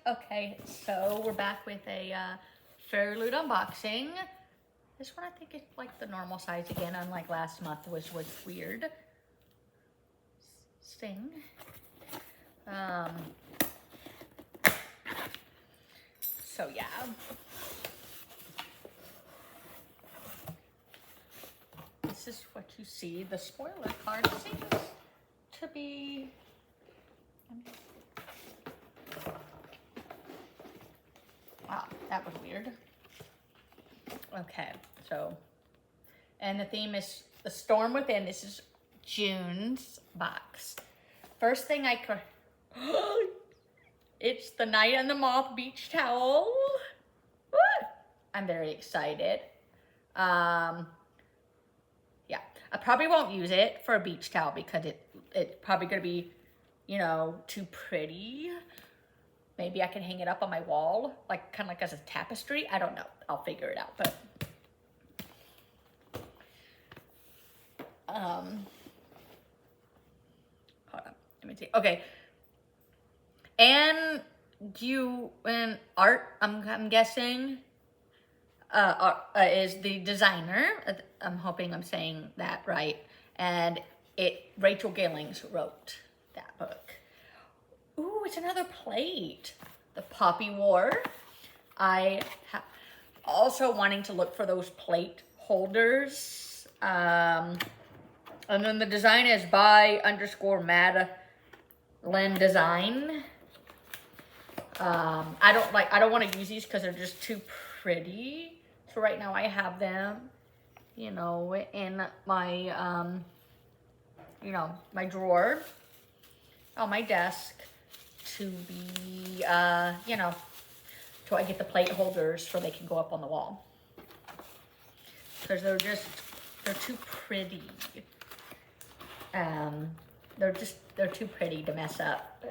Okay, so we're back with a FairyLoot unboxing. This one I think is like the normal size again, unlike last month, which was weird. Sting. So yeah. This is what you see. The spoiler card seems to be... Wow, that was weird. Okay, so, and the theme is The Storm Within. This is June's box. First thing I could, it's the Night and the Moth beach towel. I'm very excited. Yeah, I probably won't use it for a beach towel because it's probably gonna be, you know, too pretty. Maybe I can hang it up on my wall, like kind of like as a tapestry. I don't know. I'll figure it out. But hold on. Let me see. Okay. And Art, I'm guessing, is the designer. I'm hoping I'm saying that right. And Rachel Gillings wrote that book. Ooh, it's another plate. The Poppy War. I also wanting to look for those plate holders. And then the design is by _Madeline Design. I don't want to use these because they're just too pretty. So right now I have them, you know, in my, you know, my drawer on my desk. To be, you know, till I get the plate holders so they can go up on the wall. Because they're too pretty. They're too pretty to mess up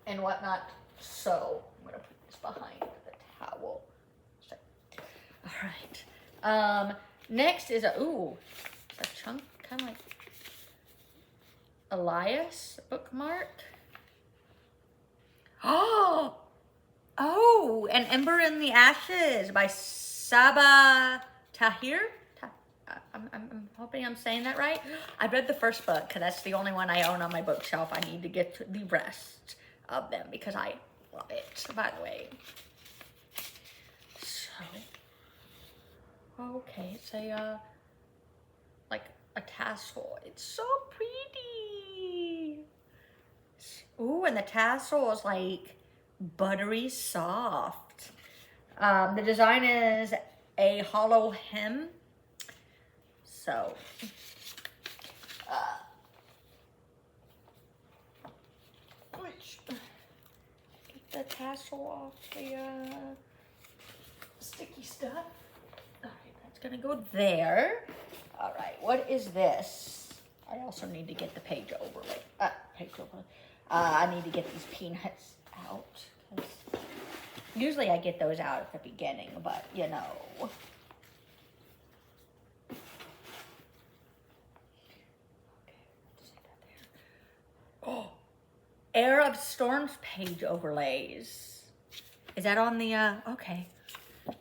and whatnot. So I'm gonna put this behind the towel. So, all right. Next is a chunk, kind of like Elias bookmark. Oh, An Ember in the Ashes by Saba Tahir. I'm hoping I'm saying that right. I read the first book because that's the only one I own on my bookshelf. I need to get to the rest of them because I love it, by the way. So, okay, it's a, like a tassel. It's so pretty. Ooh, and the tassel is like buttery soft. The design is a hollow hem. So, get the tassel off the sticky stuff. All right, that's gonna go there. All right, what is this? I also need to get the page overlay. I need to get these peanuts out. Usually I get those out at the beginning, but you know. Oh, Air of Storms page overlays. Is that on the, okay.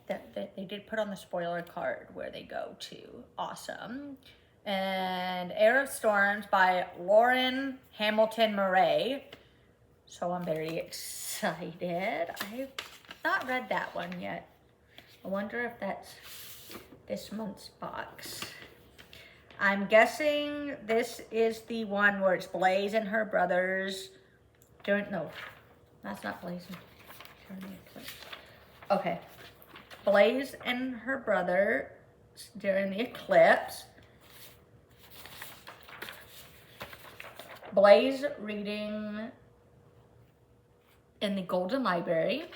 That they did put on the spoiler card where they go to. Awesome. And Air of Storms by Lauren Hamilton Murray. So I'm very excited. I've not read that one yet. I wonder if that's this month's box. I'm guessing this is the one where it's Blaze and her brothers. No, that's not Blaze. Okay. Blaze and her brother during the eclipse. Blaze reading in the Golden Library.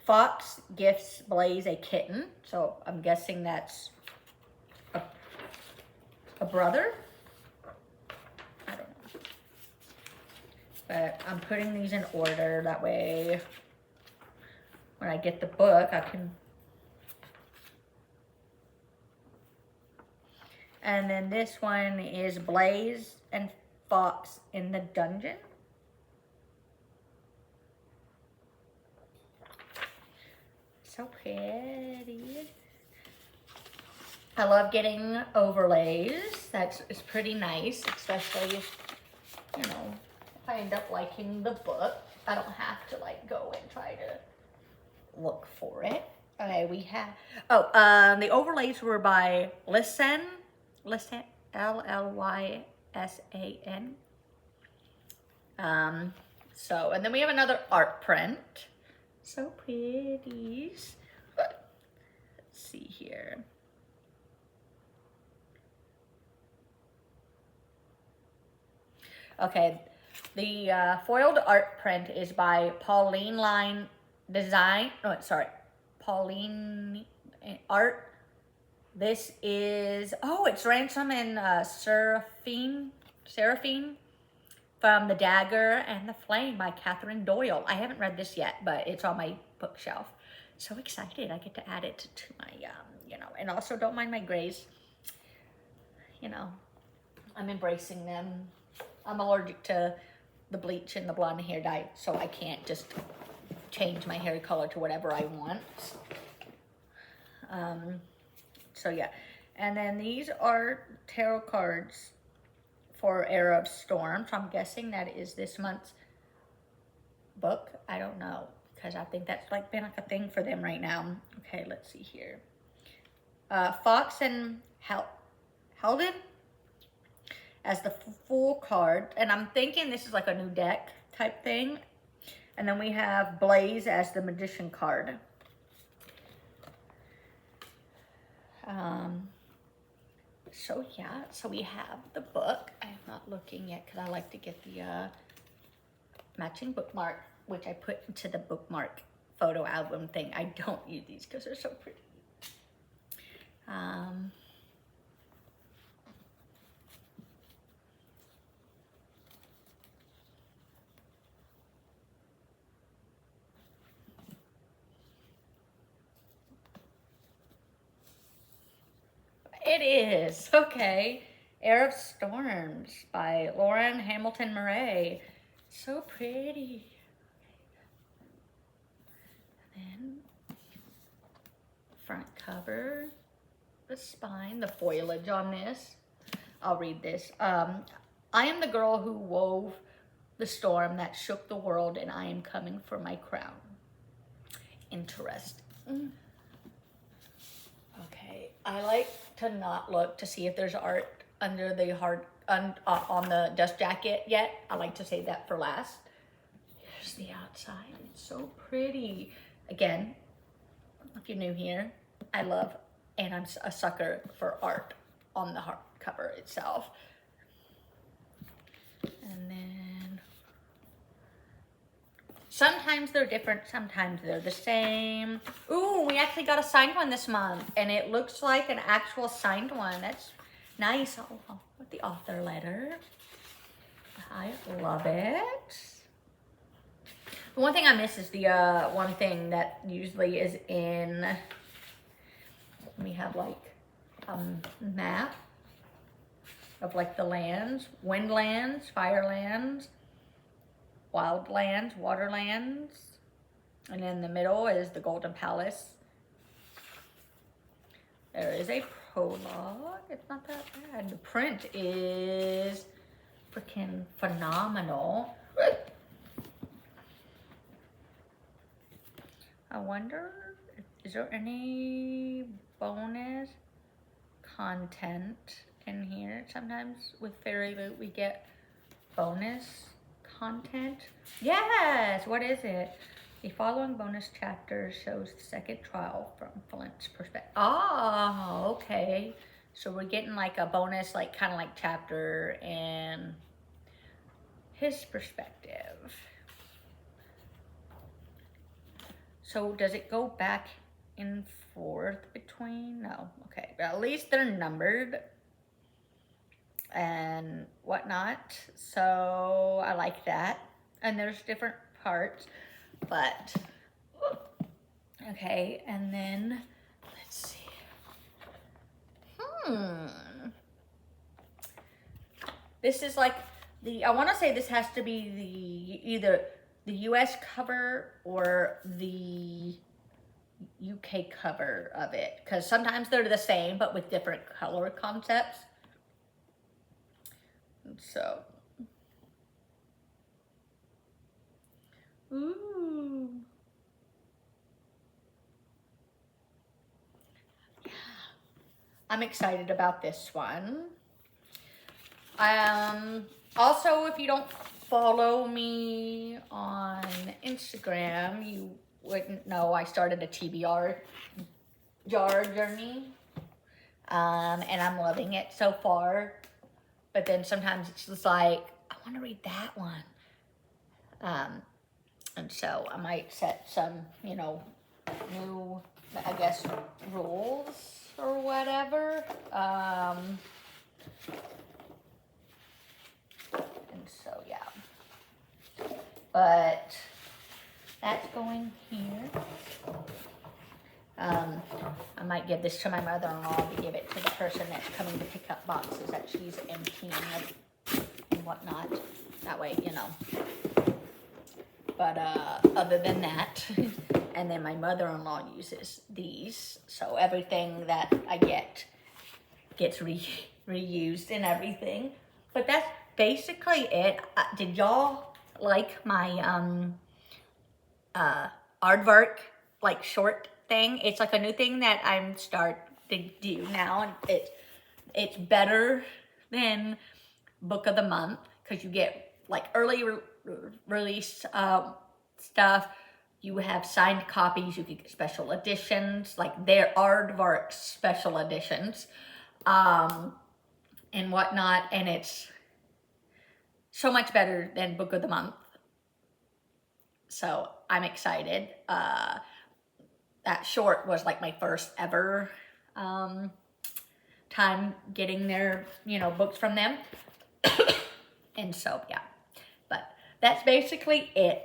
Fox gifts Blaze a kitten. So I'm guessing that's a brother. I don't know. But I'm putting these in order. That way, when I get the book, I can... And then this one is Blaze and Fox in the Dungeon. So pretty. I love getting overlays. It's pretty nice, especially if, you know, if I end up liking the book. I don't have to like go and try to look for it. Okay, we have, the overlays were by Listen, L-L-Y-S-A-N. So, and then we have another art print. So pretty. Let's see here. Okay, the foiled art print is by Pauline Line Design. No, sorry, Pauline Art. This is, oh, it's Ransom and Seraphine from The Dagger and the Flame by Catherine Doyle. I haven't read this yet, but it's on my bookshelf. So excited I get to add it to my, you know, and also don't mind my grays. You know, I'm embracing them. I'm allergic to the bleach and the blonde hair dye, so I can't just change my hair color to whatever I want. So yeah, and then these are tarot cards for Era of Storm. So I'm guessing that is this month's book. I don't know, because I think that's like been like a thing for them right now. Okay, let's see here. Fox and Helden as the full card, and I'm thinking this is like a new deck type thing. And then we have Blaze as the Magician card. So yeah, so we have the book. I'm not looking yet because I like to get the matching bookmark, which I put into the bookmark photo album thing. I don't use these because they're so pretty. It is, okay. Air of Storms by Lauren Hamilton Murray. So pretty. And then front cover, the spine, the foliage on this. I'll read this. I am the girl who wove the storm that shook the world, and I am coming for my crown. Interesting. Okay, I like to not look to see if there's art under the on the dust jacket yet. I like to save that for last. Here's the outside. It's so pretty. Again, if you're new here, I love, and I'm a sucker for art on the hardcover itself. And then sometimes they're different, sometimes they're the same. Ooh, we actually got a signed one this month, and it looks like an actual signed one. That's nice. Oh, with the author letter. I love it. The one thing I miss is the one thing that usually is in, we have like a map of like the lands, windlands, firelands, wildlands, waterlands, and in the middle is the Golden Palace. There is a prologue. It's not that bad. The print is freaking phenomenal. I wonder, is there any bonus content in here? Sometimes with FairyLoot we get bonus content. Yes, what is it? The following bonus chapter shows the second trial from Flint's perspective. Oh, okay. So we're getting like a bonus, like kind of like chapter and his perspective. So does it go back and forth between? No, okay. But at least they're numbered and whatnot. So I like that. And there's different parts. But, okay, and then, let's see. This is like I want to say this has to be either the US cover or the UK cover of it, because sometimes they're the same but with different color concepts. And so, ooh, yeah, I'm excited about this one. Also, if you don't follow me on Instagram, you wouldn't know I started a TBR jar journey. And I'm loving it so far. But then sometimes it's just like, I want to read that one. And so I might set some, you know, new, I guess, rules or whatever. And so, yeah. But that's going here. I might give this to my mother-in-law to give it to the person that's coming to pick up boxes that she's emptying and whatnot. That way, you know. But other than that, and then my mother-in-law uses these, so everything that I get gets reused and everything. But that's basically it. Did y'all like my aardvark like short thing? It's like a new thing that I'm starting to do now, and it's better than book of the month because you get like early release stuff. You have signed copies. You can get special editions, like their aardvark special editions, and whatnot. And it's so much better than book of the month. So I'm excited. That short was like my first ever time getting their, you know, books from them. And so, yeah. But that's basically it.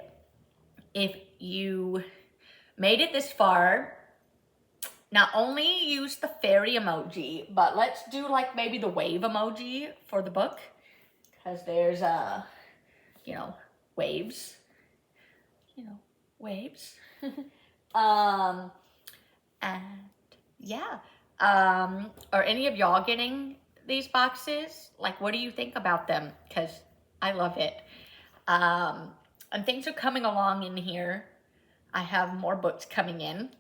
If you made it this far, not only use the fairy emoji, but let's do like maybe the wave emoji for the book. Because there's, you know, waves. You know, waves. And yeah. Are any of y'all getting these boxes? Like, what do you think about them? Because I love it. And things are coming along in here. I have more books coming in.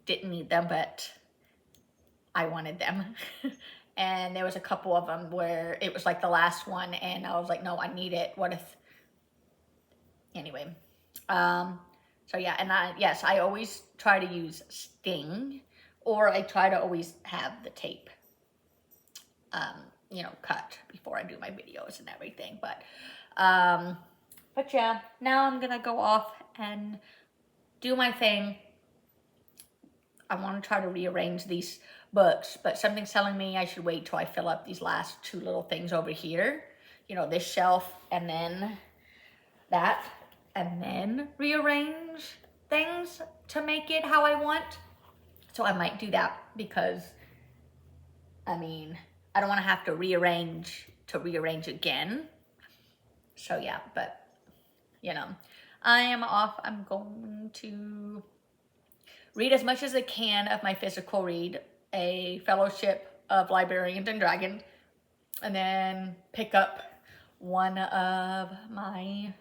Didn't need them, but I wanted them. And there was a couple of them where it was like the last one, and I was like, no, I need it. What if... Anyway. So yeah, and I always try to use Sting, or I try to always have the tape, you know, cut before I do my videos and everything. But yeah, now I'm gonna go off and do my thing. I want to try to rearrange these books, but something's telling me I should wait till I fill up these last two little things over here. You know, this shelf and then that, and then rearrange things to make it how I want. So I might do that because, I mean, I don't want to have to rearrange again. So yeah, but, you know, I am off. I'm going to read as much as I can of my physical read, a Fellowship of Librarians and Dragons, and then pick up one of my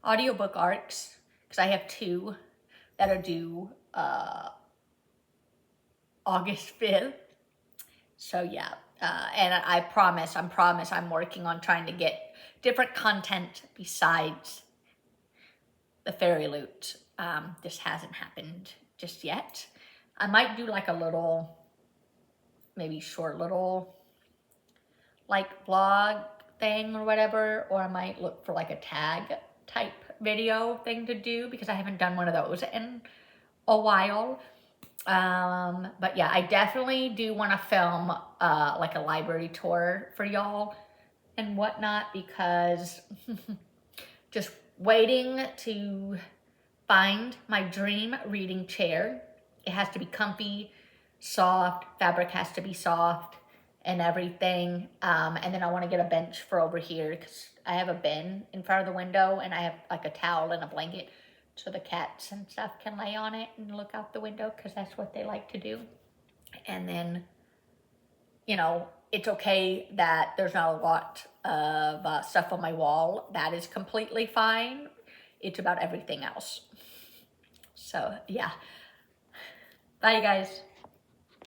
audiobook arcs, because I have two that are due August 5th. So yeah, and I promise I'm working on trying to get different content besides the FairyLoot. This hasn't happened just yet. I might do like a little, maybe short little like blog thing or whatever, or I might look for like a tag type video thing to do, because I haven't done one of those in a while. But yeah, I definitely do want to film like a library tour for y'all and whatnot, because just waiting to find my dream reading chair. It has to be comfy, soft, fabric has to be soft and everything. And then I want to get a bench for over here, because I have a bin in front of the window and I have like a towel and a blanket so the cats and stuff can lay on it and look out the window because that's what they like to do. And then, you know, it's okay that there's not a lot of stuff on my wall. That is completely fine. It's about everything else. So, yeah. Bye, you guys.